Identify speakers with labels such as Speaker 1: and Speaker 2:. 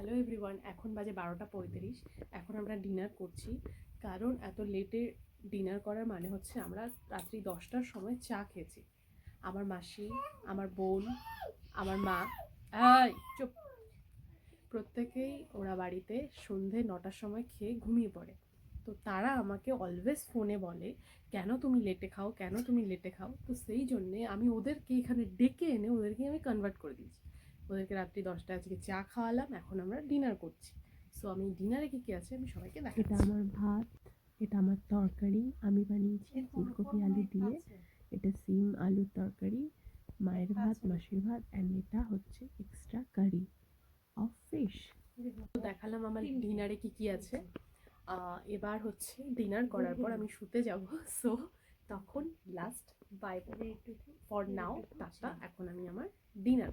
Speaker 1: Hello everyone, এখন বাজে 12:35। এখন আমরা ডিনার করছি, কারণ এত লেটে ডিনার করার মানে হচ্ছে আমরা রাত্রি 10টার সময় চা খেয়েছি। আমার মাসি, আমার বোন, আমার মা, চুপ, প্রত্যেকেই ওরা বাড়িতে সন্ধে 9টার সময় খেয়ে ঘুমিয়ে পড়ে। তো তারা আমাকে অলওয়েজ ফোনে বলে, কেন তুমি লেটে খাও, কেন তুমি লেটে খাও। তো সেই জন্যে আমি ওদেরকে এখানে ডেকে এনে ওদেরকে আমি কনভার্ট করে দিয়েছি। ওদেরকে রাত্রি 10টায় আজকে চা খাওয়ালাম, এখন আমরা ডিনার করছি। সো আমি ডিনারে কী কী আছে আমি সবাইকে
Speaker 2: এটা
Speaker 1: দেখাচ্ছি।
Speaker 2: আমার ভাত, এটা আমার তরকারি আমি বানিয়েছি ফুলকপি আলু দিয়ে। এটা সিম আলুর তরকারি, মায়ের ভাত, মাসির ভাত, অ্যান্ড এটা হচ্ছে এক্সট্রা কারি অফ ফিশ।
Speaker 1: তো দেখালাম আমার ডিনারে কী কী আছে। এবার হচ্ছে ডিনার করার পর আমি শুতে যাব। সো তখন last bye for now tata. এখন আমি আমার ডিনার